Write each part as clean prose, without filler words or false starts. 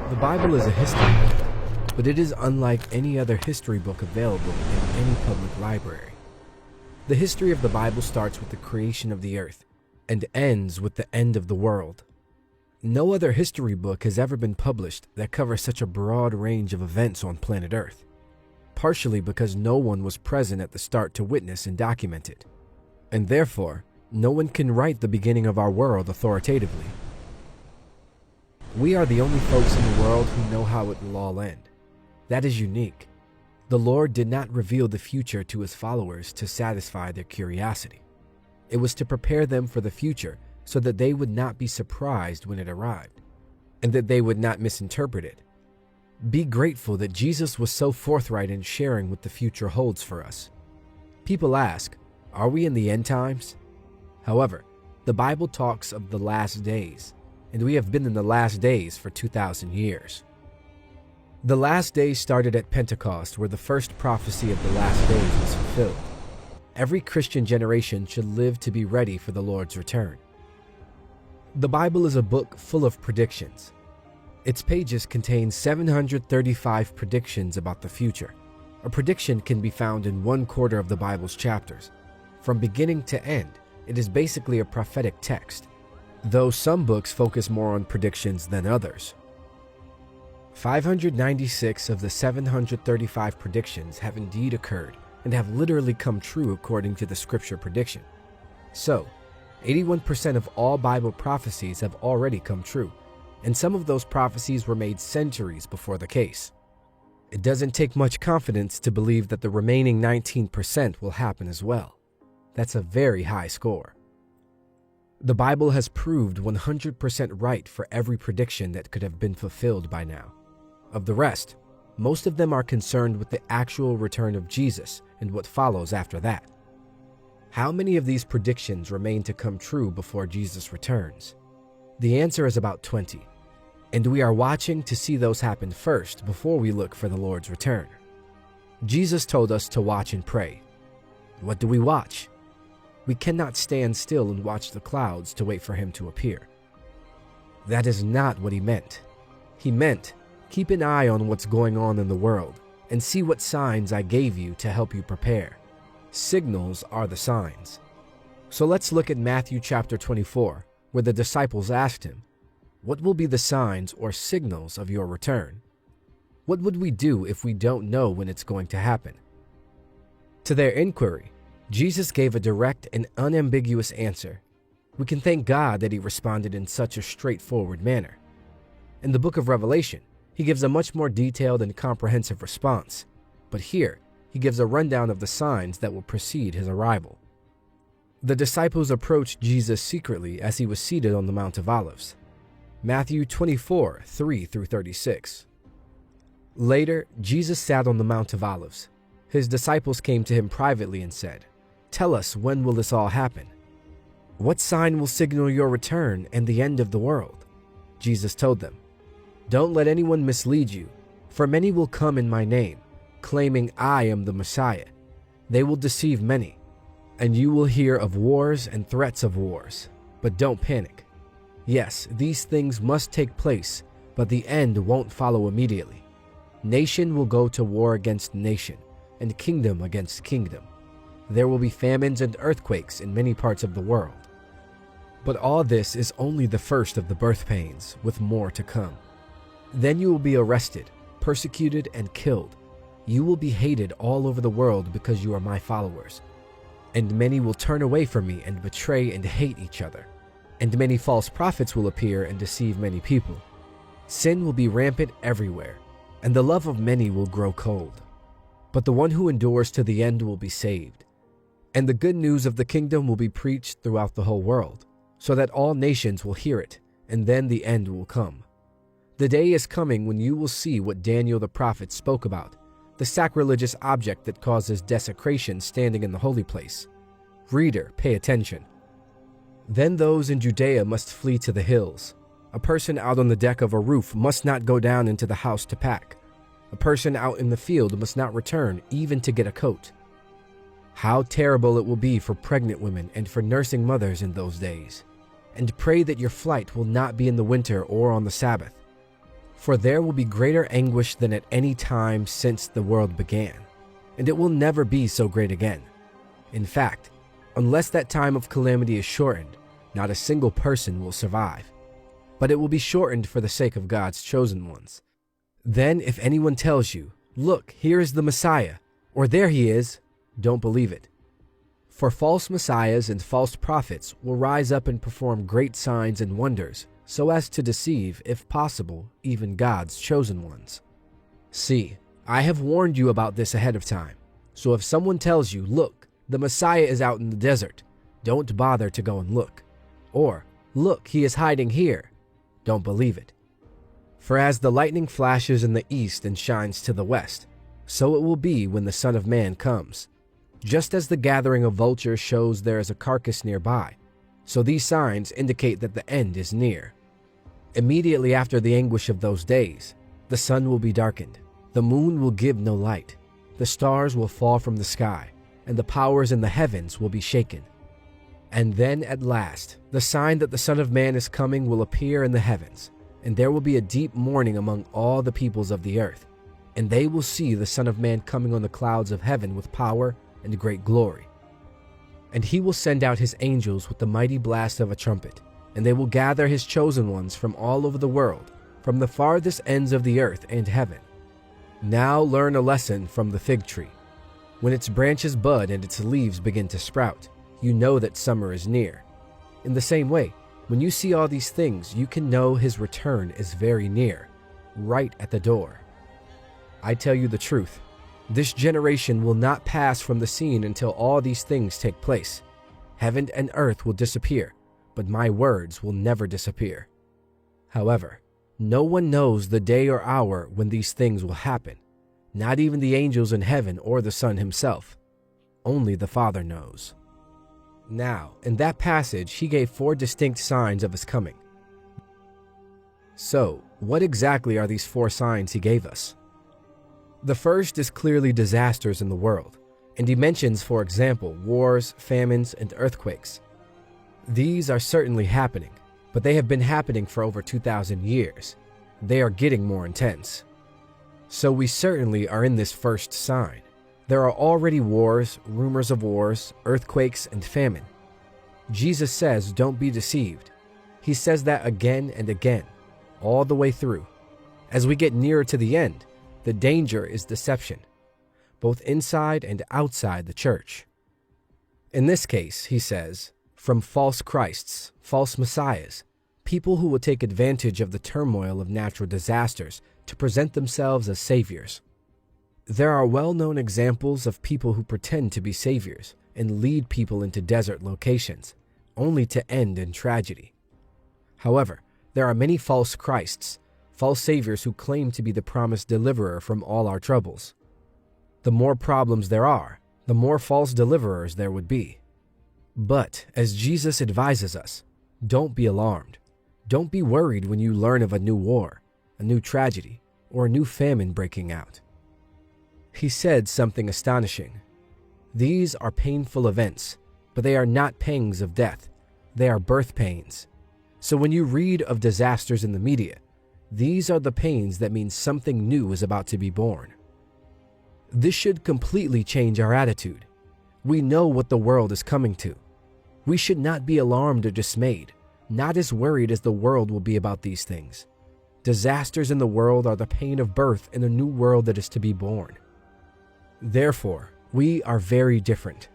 The Bible is a history book, but it is unlike any other history book available in any public library. The history of the Bible starts with the creation of the earth and ends with the end of the world. No other history book has ever been published that covers such a broad range of events on planet Earth, partially because no one was present at the start to witness and document it, and therefore, no one can write the beginning of our world authoritatively. We are the only folks in the world who know how it will all end. That is unique. The Lord did not reveal the future to his followers to satisfy their curiosity. It was to prepare them for the future so that they would not be surprised when it arrived, and that they would not misinterpret it. Be grateful that Jesus was so forthright in sharing what the future holds for us. People ask, are we in the end times? However, the Bible talks of the last days, and we have been in the last days for 2,000 years. The last days started at Pentecost, where the first prophecy of the last days was fulfilled. Every Christian generation should live to be ready for the Lord's return. The Bible is a book full of predictions. Its pages contain 735 predictions about the future. A prediction can be found in 1/4 of the Bible's chapters. From beginning to end, it is basically a prophetic text, though some books focus more on predictions than others. 596 of the 735 predictions have indeed occurred and have literally come true according to the scripture prediction. So, 81% of all Bible prophecies have already come true, and some of those prophecies were made centuries before the case. It doesn't take much confidence to believe that the remaining 19% will happen as well. That's a very high score. The Bible has proved 100% right for every prediction that could have been fulfilled by now. Of the rest, most of them are concerned with the actual return of Jesus and what follows after that. How many of these predictions remain to come true before Jesus returns? The answer is about 20, and we are watching to see those happen first before we look for the Lord's return. Jesus told us to watch and pray. What do we watch? We cannot stand still and watch the clouds to wait for him to appear. That is not what he meant. He meant, keep an eye on what's going on in the world and see what signs I gave you to help you prepare. Signals are the signs. So let's look at Matthew chapter 24, where the disciples asked him, what will be the signs or signals of your return? What would we do if we don't know when it's going to happen? To their inquiry, Jesus gave a direct and unambiguous answer. We can thank God that he responded in such a straightforward manner. In the book of Revelation, he gives a much more detailed and comprehensive response, but here he gives a rundown of the signs that will precede his arrival. The disciples approached Jesus secretly as he was seated on the Mount of Olives. Matthew 24, 3-36. Later, Jesus sat on the Mount of Olives. His disciples came to him privately and said, tell us, when will this all happen? What sign will signal your return and the end of the world? Jesus told them, don't let anyone mislead you, for many will come in my name, claiming I am the Messiah. They will deceive many, and you will hear of wars and threats of wars, but don't panic. Yes, these things must take place, but the end won't follow immediately. Nation will go to war against nation, and kingdom against kingdom. There will be famines and earthquakes in many parts of the world. But all this is only the first of the birth pains, with more to come. Then you will be arrested, persecuted, and killed. You will be hated all over the world because you are my followers. And many will turn away from me and betray and hate each other. And many false prophets will appear and deceive many people. Sin will be rampant everywhere, and the love of many will grow cold. But the one who endures to the end will be saved. And the good news of the kingdom will be preached throughout the whole world, so that all nations will hear it, and then the end will come. The day is coming when you will see what Daniel the prophet spoke about, the sacrilegious object that causes desecration standing in the holy place. Reader, pay attention. Then those in Judea must flee to the hills. A person out on the deck of a roof must not go down into the house to pack. A person out in the field must not return even to get a coat. How terrible it will be for pregnant women and for nursing mothers in those days. And pray that your flight will not be in the winter or on the Sabbath. For there will be greater anguish than at any time since the world began, and it will never be so great again. In fact, unless that time of calamity is shortened, not a single person will survive. But it will be shortened for the sake of God's chosen ones. Then if anyone tells you, "Look, here is the Messiah," or "There he is," don't believe it. For false messiahs and false prophets will rise up and perform great signs and wonders, so as to deceive, if possible, even God's chosen ones. See, I have warned you about this ahead of time. So if someone tells you, "Look, the Messiah is out in the desert," don't bother to go and look. Or, "Look, he is hiding here," don't believe it. For as the lightning flashes in the east and shines to the west, so it will be when the Son of Man comes. Just as the gathering of vultures shows there is a carcass nearby, so these signs indicate that the end is near. Immediately after the anguish of those days, the sun will be darkened, the moon will give no light, the stars will fall from the sky, and the powers in the heavens will be shaken. And then at last, the sign that the Son of Man is coming will appear in the heavens, and there will be a deep mourning among all the peoples of the earth, and they will see the Son of Man coming on the clouds of heaven with power and great glory. And he will send out his angels with the mighty blast of a trumpet, and they will gather his chosen ones from all over the world, from the farthest ends of the earth and heaven. Now learn a lesson from the fig tree. When its branches bud and its leaves begin to sprout, you know that summer is near. In the same way, when you see all these things, you can know his return is very near, right at the door. I tell you the truth, this generation will not pass from the scene until all these things take place. Heaven and earth will disappear, but my words will never disappear. However, no one knows the day or hour when these things will happen, not even the angels in heaven or the Son himself. Only the Father knows. Now, in that passage, he gave 4 distinct signs of his coming. So, what exactly are these 4 signs he gave us? The first is clearly disasters in the world, and he mentions, for example, wars, famines, and earthquakes. These are certainly happening, but they have been happening for over 2,000 years. They are getting more intense. So we certainly are in this first sign. There are already wars, rumors of wars, earthquakes, and famine. Jesus says, don't be deceived. He says that again and again, all the way through. As we get nearer to the end, the danger is deception, both inside and outside the church. In this case, he says, from false Christs, false messiahs, people who will take advantage of the turmoil of natural disasters to present themselves as saviors. There are well-known examples of people who pretend to be saviors and lead people into desert locations, only to end in tragedy. However, there are many false Christs, false saviors who claim to be the promised deliverer from all our troubles. The more problems there are, the more false deliverers there would be. But, as Jesus advises us, don't be alarmed. Don't be worried when you learn of a new war, a new tragedy, or a new famine breaking out. He said something astonishing. These are painful events, but they are not pangs of death. They are birth pains. So when you read of disasters in the media, these are the pains that mean something new is about to be born. This should completely change our attitude. We know what the world is coming to. We should not be alarmed or dismayed, not as worried as the world will be about these things. Disasters in the world are the pain of birth in a new world that is to be born. Therefore, we are very different.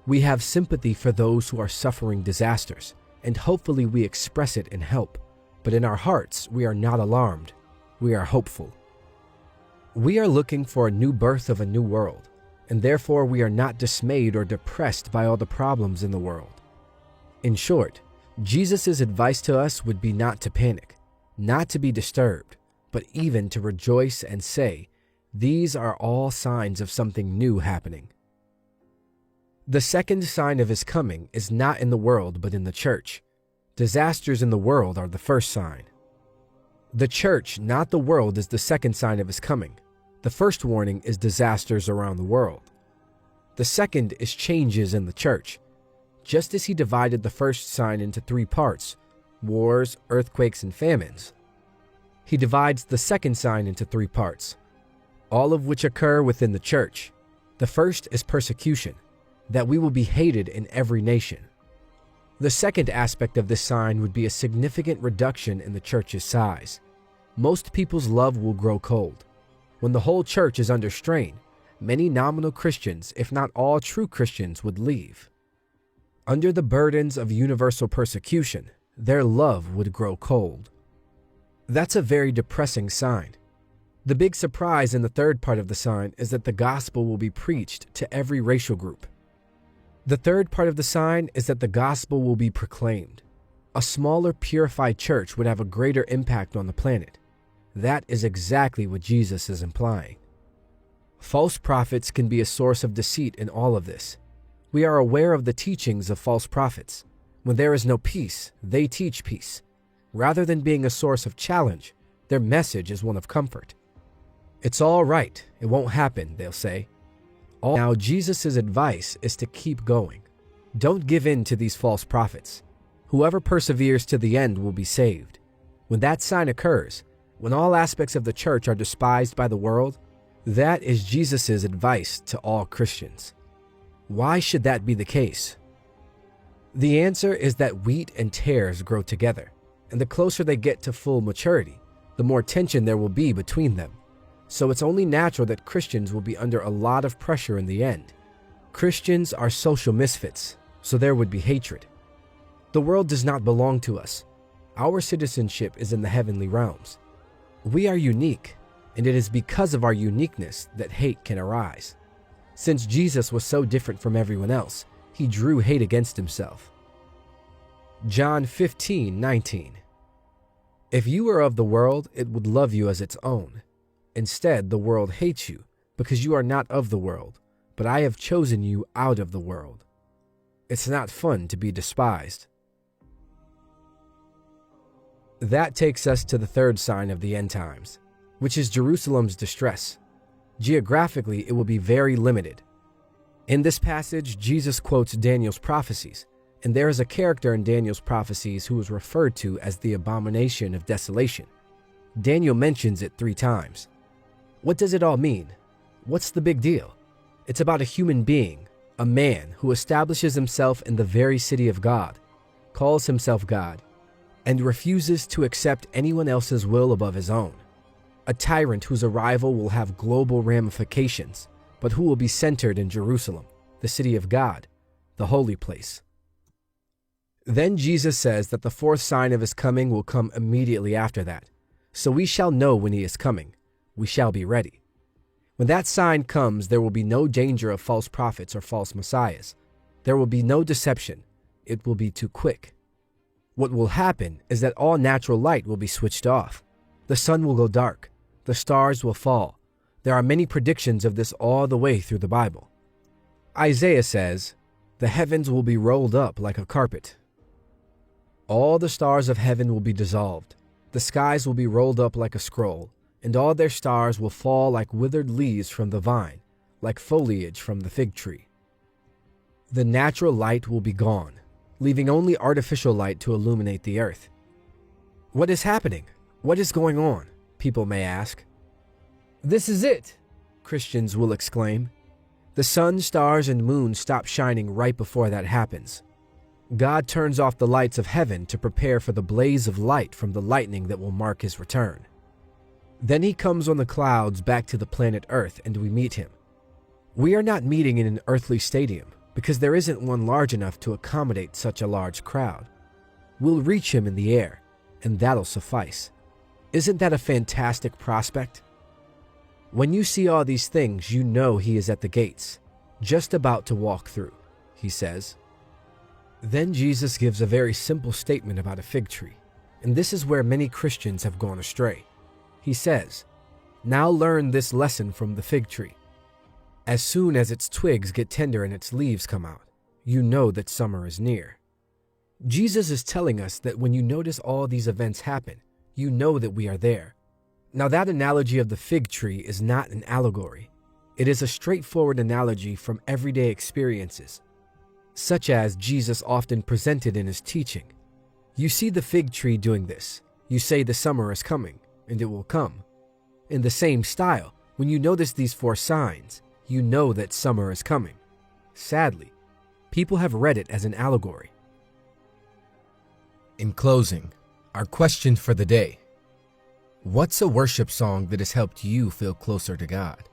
We have sympathy for those who are suffering disasters, and hopefully we express it in help. But in our hearts, we are not alarmed. We are hopeful. We are looking for a new birth of a new world, and therefore we are not dismayed or depressed by all the problems in the world. In short, Jesus' advice to us would be not to panic, not to be disturbed, but even to rejoice and say, these are all signs of something new happening. The second sign of his coming is not in the world but in the church. Disasters in the world are the first sign. The church, not the world, is the second sign of his coming. The first warning is disasters around the world. The second is changes in the church. Just as he divided the first sign into 3 parts, wars, earthquakes, and famines, He divides the second sign into three parts, all of which occur within the church. The first is persecution, that we will be hated in every nation. The second aspect of this sign would be a significant reduction in the church's size. Most people's love will grow cold. When the whole church is under strain, many nominal Christians, if not all true Christians, would leave. Under the burdens of universal persecution, their love would grow cold. That's a very depressing sign. The big surprise in the third part of the sign is that the gospel will be preached to every racial group. The third part of the sign is that the gospel will be proclaimed. A smaller, purified church would have a greater impact on the planet. That is exactly what Jesus is implying. False prophets can be a source of deceit in all of this. We are aware of the teachings of false prophets. When there is no peace, they teach peace. Rather than being a source of challenge, their message is one of comfort. It's all right, it won't happen, they'll say. Now, Jesus' advice is to keep going. Don't give in to these false prophets. Whoever perseveres to the end will be saved. When that sign occurs, when all aspects of the church are despised by the world, that is Jesus' advice to all Christians. Why should that be the case? The answer is that wheat and tares grow together, and the closer they get to full maturity, the more tension there will be between them. So it's only natural that Christians will be under a lot of pressure in the end. Christians are social misfits, so there would be hatred. The world does not belong to us. Our citizenship is in the heavenly realms. We are unique, and it is because of our uniqueness that hate can arise. Since Jesus was so different from everyone else, he drew hate against himself. John 15:19. If you were of the world, it would love you as its own. Instead, the world hates you because you are not of the world, but I have chosen you out of the world. It's not fun to be despised. That takes us to the third sign of the end times, which is Jerusalem's distress. Geographically, it will be very limited. In this passage, Jesus quotes Daniel's prophecies, and there is a character in Daniel's prophecies who is referred to as the abomination of desolation. Daniel mentions it 3 times. What does it all mean? What's the big deal? It's about a human being, a man who establishes himself in the very city of God, calls himself God, and refuses to accept anyone else's will above his own. A tyrant whose arrival will have global ramifications, but who will be centered in Jerusalem, the city of God, the holy place. Then Jesus says that the fourth sign of his coming will come immediately after that. So we shall know when he is coming. We shall be ready. When that sign comes, there will be no danger of false prophets or false messiahs. There will be no deception. It will be too quick. What will happen is that all natural light will be switched off. The sun will go dark. The stars will fall. There are many predictions of this all the way through the Bible. Isaiah says, "The heavens will be rolled up like a carpet. All the stars of heaven will be dissolved. The skies will be rolled up like a scroll, and all their stars will fall like withered leaves from the vine, like foliage from the fig tree." The natural light will be gone, leaving only artificial light to illuminate the earth. What is happening? What is going on? People may ask. This is it, Christians will exclaim. The sun, stars, and moon stop shining right before that happens. God turns off the lights of heaven to prepare for the blaze of light from the lightning that will mark his return. Then he comes on the clouds back to the planet Earth and we meet him. We are not meeting in an earthly stadium because there isn't one large enough to accommodate such a large crowd. We'll reach him in the air, and that'll suffice. Isn't that a fantastic prospect? When you see all these things, you know he is at the gates, just about to walk through, he says. Then Jesus gives a very simple statement about a fig tree, and this is where many Christians have gone astray. He says, "Now learn this lesson from the fig tree. As soon as its twigs get tender and its leaves come out, you know that summer is near." Jesus is telling us that when you notice all these events happen, you know that we are there. Now that analogy of the fig tree is not an allegory. It is a straightforward analogy from everyday experiences, such as Jesus often presented in his teaching. You see the fig tree doing this. You say the summer is coming. and it will come. In the same style, when you notice these 4 signs, you know that summer is coming. Sadly, people have read it as an allegory. In closing, our question for the day: what's a worship song that has helped you feel closer to God?